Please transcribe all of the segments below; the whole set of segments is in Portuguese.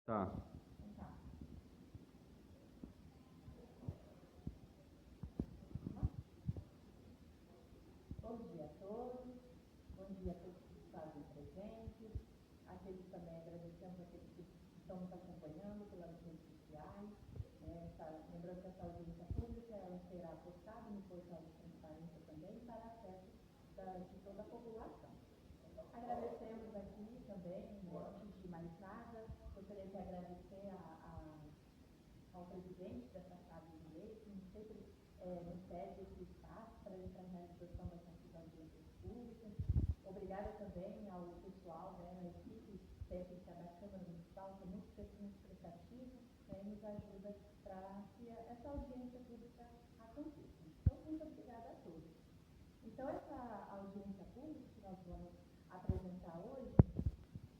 Tá. Tá. Bom dia a todos. Bom dia a todos que fazem presentes. Aqueles também agradecemos aqueles que estão nos acompanhando pelas redes sociais. Lembrando que essa audiência pública ela será postada no portal de transparência também para acesso de toda a população. Agradecemos aqui também, antes de mais nada, gostaria de agradecer ao presidente dessa Casa de Leis, que sempre nos cede esse espaço para a realização dessas audiências públicas. Obrigada também ao pessoal, a equipe técnica da Câmara Municipal, que é muito prestativa, e nos ajuda para que essa audiência pública aconteça. Então, muito obrigada a todos. Então, essa audiência pública que nós vamos apresentar hoje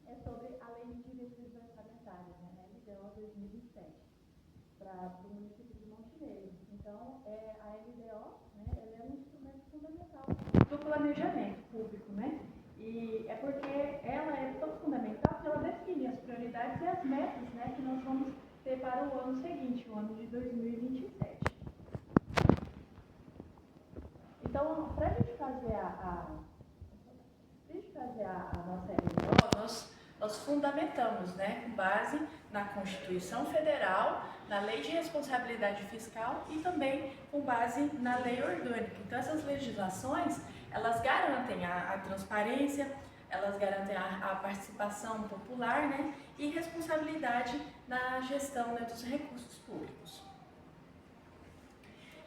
é sobre a Lei de Diretrizes Orçamentárias, a LDO 2027, para o município de Montenegro. Então, a LDO, ela é um instrumento fundamental do planejamento público, E é porque ela é tão fundamental que ela define as prioridades e as metas, que nós vamos ter para o ano seguinte, o ano de 2027. Então, para a gente fazer a nossa LDO, nós fundamentamos, com base na Constituição Federal, na Lei de Responsabilidade Fiscal e também com base na Lei Orgânica. Então, essas legislações, elas garantem a transparência, elas garantem a participação popular, e responsabilidade na gestão dos recursos públicos.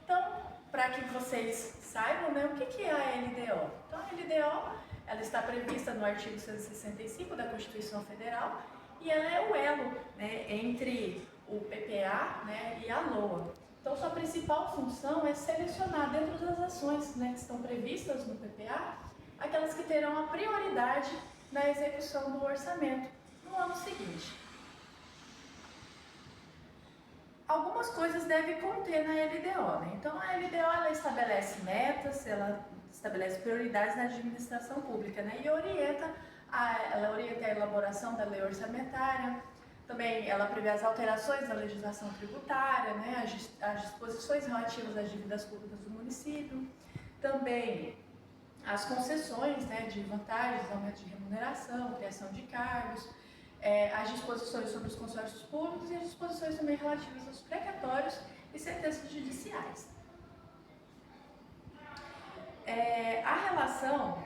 Então, para que vocês saibam, o que é a LDO? Então, a LDO ela está prevista no artigo 165 da Constituição Federal e ela é o elo entre o PPA e a LOA. Então, sua principal função é selecionar dentro das ações que estão previstas no PPA aquelas que terão a prioridade na execução do orçamento no ano seguinte. Algumas coisas deve conter na LDO, Então, a LDO ela estabelece metas, ela estabelece prioridades na administração pública, e ela orienta a elaboração da lei orçamentária. Também ela prevê as alterações da legislação tributária, as disposições relativas às dívidas públicas do município. Também as concessões, de vantagens, aumento de remuneração, criação de cargos, as disposições sobre os consórcios públicos e as disposições também relativas aos precatórios e sentenças judiciais. A relação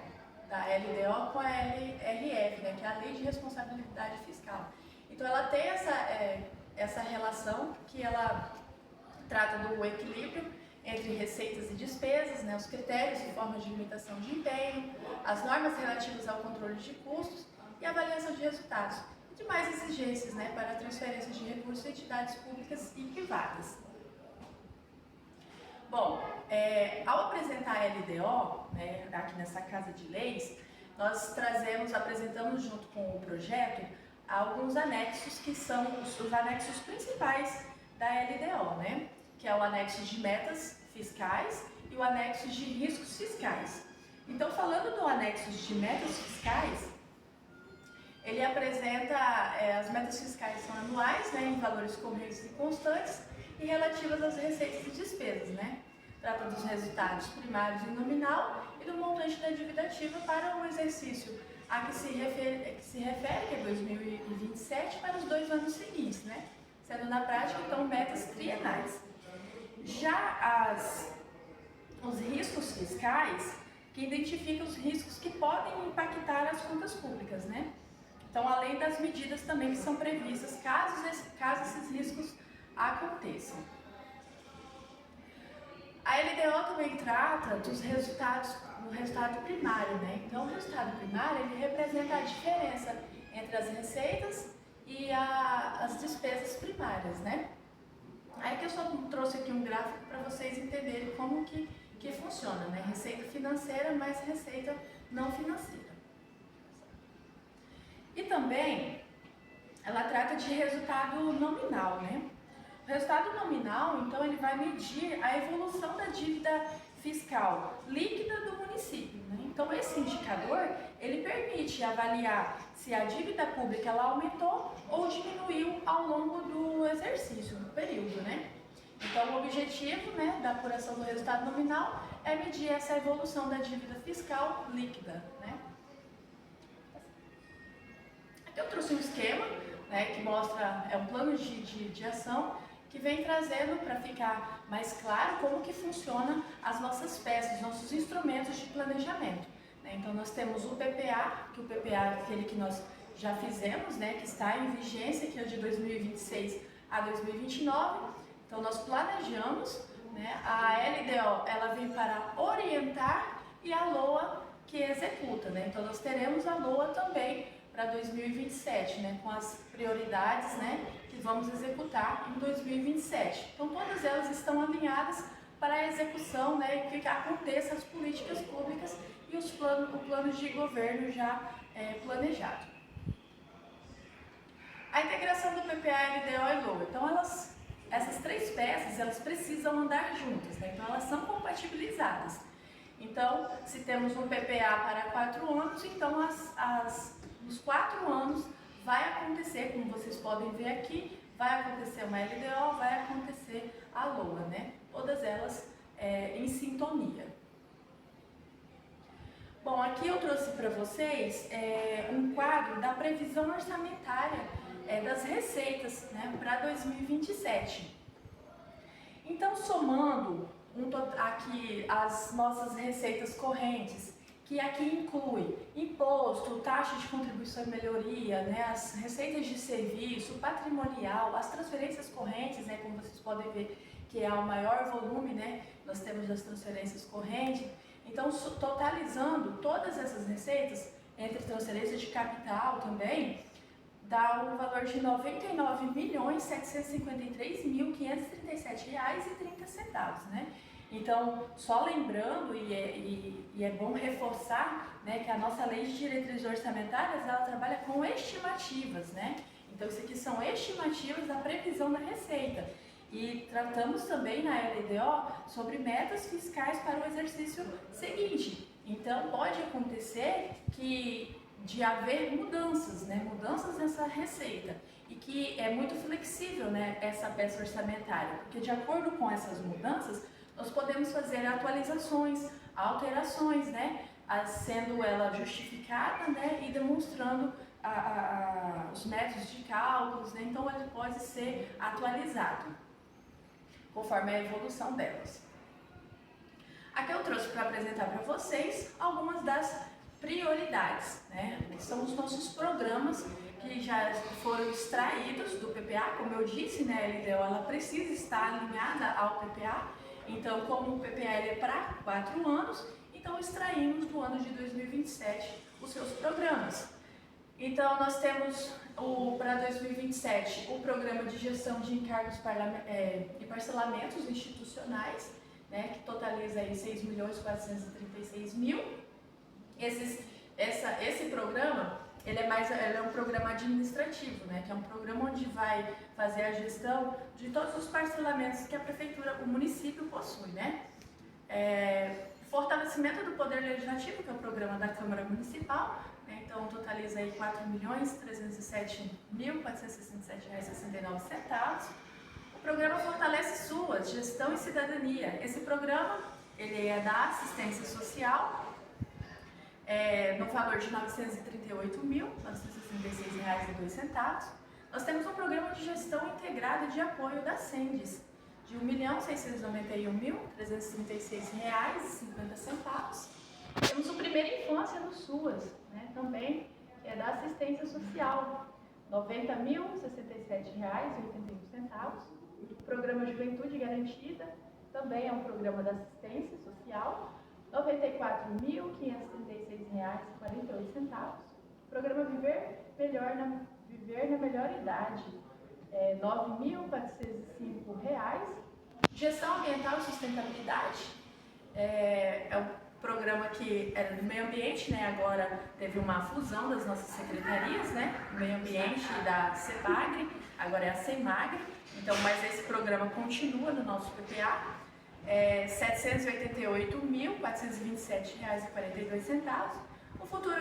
da LDO com a LRF, que é a Lei de Responsabilidade Fiscal. Então, ela tem essa relação que ela trata do equilíbrio entre receitas e despesas, os critérios e formas de limitação de empenho, as normas relativas ao controle de custos e avaliação de resultados, e demais exigências para a transferência de recursos a entidades públicas e privadas. Bom, ao apresentar a LDO, aqui nessa Casa de Leis, nós apresentamos junto com o projeto alguns anexos que são os anexos principais da LDO, que é o anexo de metas fiscais e o anexo de riscos fiscais. Então, falando do anexo de metas fiscais, ele apresenta as metas fiscais são anuais, em valores correntes e constantes e relativas às receitas e despesas, Trata dos resultados primários e nominal e do montante da dívida ativa para o exercício a que se refere, que é 2027, para os 2 anos seguintes, Sendo na prática, então, metas trienais. Já os riscos fiscais, que identificam os riscos que podem impactar as contas públicas, Então, além das medidas também que são previstas caso esses riscos aconteçam. A LDO também trata do resultado primário, Então, o resultado primário, ele representa a diferença entre as receitas e as despesas primárias, Aí que eu só trouxe aqui um gráfico para vocês entenderem como que funciona, Receita financeira mais receita não financeira. E também, ela trata de resultado nominal, O resultado nominal, então, ele vai medir a evolução da dívida fiscal líquida do município, Então esse indicador, ele permite avaliar se a dívida pública ela aumentou ou diminuiu ao longo do exercício, do período, né? Então o objetivo, né, da apuração do resultado nominal é medir essa evolução da dívida fiscal líquida, né? Aqui eu trouxe um esquema, né, que mostra, um plano de ação que vem trazendo para ficar mais claro como que funciona as nossas peças, nossos instrumentos de planejamento, né? Então nós temos o PPA, que o PPA é aquele que nós já fizemos, né, que está em vigência, que é de 2026 a 2029. Então nós planejamos, né, a LDO ela vem para orientar e a LOA que executa, né? Então nós teremos a LOA também para 2027, né, com as prioridades, né, que vamos executar em 2027. Então todas elas estão alinhadas para a execução, né, e que aconteça as políticas públicas e o plano de governo já planejado. A integração do PPA, LDO e LOA. Então essas três peças elas precisam andar juntas, né? Então elas são compatibilizadas. Então, se temos um PPA para 4 anos, então nos 4 anos vai acontecer, como vocês podem ver aqui, vai acontecer uma LDO, vai acontecer a LOA, né? Todas elas em sintonia. Bom, aqui eu trouxe para vocês um quadro da previsão orçamentária das receitas, né, para 2027. Então, somando aqui as nossas receitas correntes, que aqui inclui imposto, taxa de contribuição e melhoria, né, as receitas de serviço, patrimonial, as transferências correntes, né, como vocês podem ver que é o maior volume, né, nós temos das transferências correntes. Então, totalizando todas essas receitas, entre transferências de capital também, dá um valor de R$ 99.753.537,30, né? Então, só lembrando, e é bom reforçar, né, que a nossa lei de diretrizes orçamentárias, ela trabalha com estimativas, né? Então, isso aqui são estimativas da previsão da receita. E tratamos também na LDO sobre metas fiscais para o exercício seguinte. Então, pode acontecer de haver mudanças, né? Mudanças nessa receita. E que é muito flexível, né, essa peça orçamentária, porque de acordo com essas mudanças, nós podemos fazer atualizações, alterações, né, sendo ela justificada, né, e demonstrando os métodos de cálculos, né, então ele pode ser atualizado conforme a evolução delas. Aqui eu trouxe para apresentar para vocês algumas das prioridades, né, que são os nossos programas que já foram extraídos do PPA. Como eu disse, né, a LDO ela precisa estar alinhada ao PPA. Então, como o PPA é para 4 anos, então extraímos do ano de 2027 os seus programas. Então, nós temos para 2027 o programa de gestão de encargos e parcelamentos institucionais, né, que totaliza aí 6.436.000. Esse programa ele é um programa administrativo, né, que é um programa onde vai fazer a gestão de todos os parcelamentos que a prefeitura, o município possui, né. Fortalecimento do Poder Legislativo, que é o programa da Câmara Municipal, né, então totaliza aí R$4.307.467,69. O programa Fortalece SUAS, Gestão e Cidadania. Esse programa ele é da assistência social, no valor de R$ 938.966,02. Nós temos um programa de gestão integrada de apoio da SENDES, de R$ 1.691.336,50. Temos o Primeira Infância no SUAS, né, também, que é da assistência social, R$ 90.067,81. O programa Juventude Garantida também é um programa da assistência social, R$ 94.536,48. O programa Viver na Melhor Idade, R$ 9.405. Gestão Ambiental e Sustentabilidade, é um programa que era do meio ambiente, né? Agora teve uma fusão das nossas secretarias, né? Do meio ambiente e da CEPAGRE, agora é a CEMAGRE. Então, mas esse programa continua no nosso PPA. R$ 788.427,42. O futuro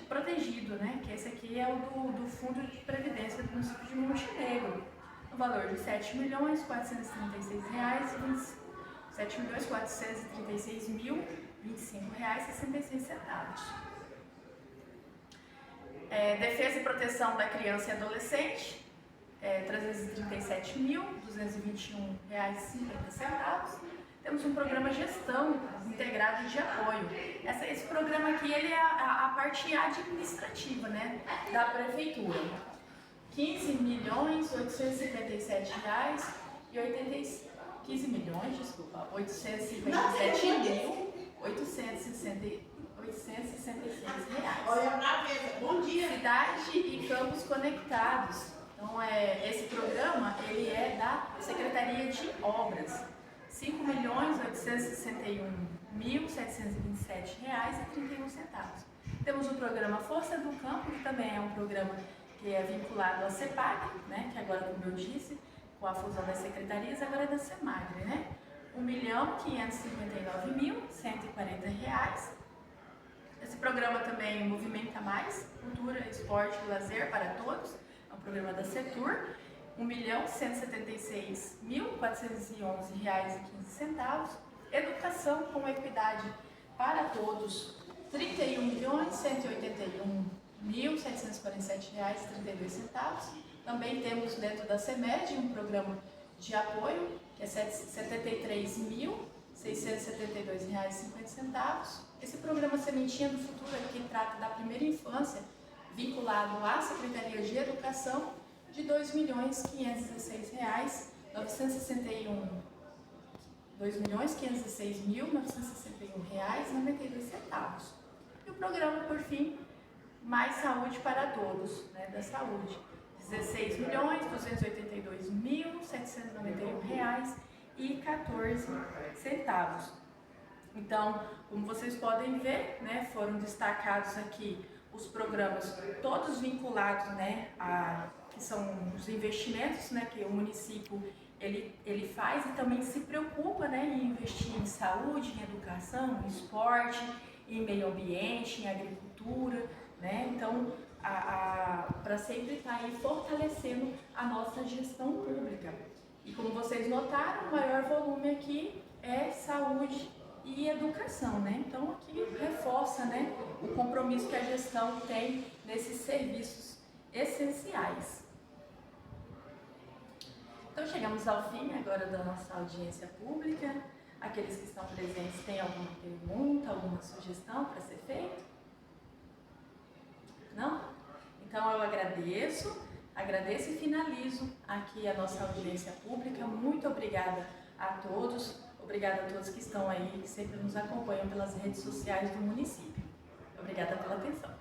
protegido, né? Que esse aqui é o do Fundo de Previdência do município de Montenegro, no valor de R$ 7.436.025,66. Defesa e proteção da criança e adolescente, R$ 337.221,50. Temos um programa gestão integrado de apoio. Esse programa aqui ele é a parte administrativa, né, da prefeitura. R$ 15.857.866. Olha pra mesa, bom dia. Cidade e campos conectados. Então, esse programa ele é da Secretaria de Obras. R$ 5.861.727,31. Temos o programa Força do Campo, que também é um programa que é vinculado à CEPAG, né, que agora, como eu disse, com a fusão das secretarias, agora é da CEMAGRE, né? R$ 1.559.140. Esse programa também movimenta mais, cultura, esporte e lazer para todos. É um programa da Setur. R$ 1.176.411,15. Educação com equidade para todos, R$ 31.181.747,32. Também temos dentro da CEMED um programa de apoio, que é R$ 73.672,50. Esse programa Sementinha do Futuro, que trata da primeira infância, vinculado à Secretaria de Educação, de R$ 2.516.961,92. E o programa, por fim, Mais Saúde para Todos, né, da saúde, R$ 16.282.791,14. Então, como vocês podem ver, né, foram destacados aqui os programas todos vinculados, né, que são os investimentos, né, que o município ele faz e também se preocupa, né, em investir em saúde, em educação, em esporte, em meio ambiente, em agricultura, né? Então, para sempre estar aí fortalecendo a nossa gestão pública. E como vocês notaram, o maior volume aqui é saúde e educação, né? Então aqui reforça, né, o compromisso que a gestão tem nesses serviços essenciais. Então chegamos ao fim agora da nossa audiência pública. Aqueles que estão presentes têm alguma pergunta, alguma sugestão para ser feita? Não? Então eu agradeço e finalizo aqui a nossa audiência pública. Muito obrigada a todos. Obrigada a todos que estão aí, que sempre nos acompanham pelas redes sociais do município. Obrigada pela atenção.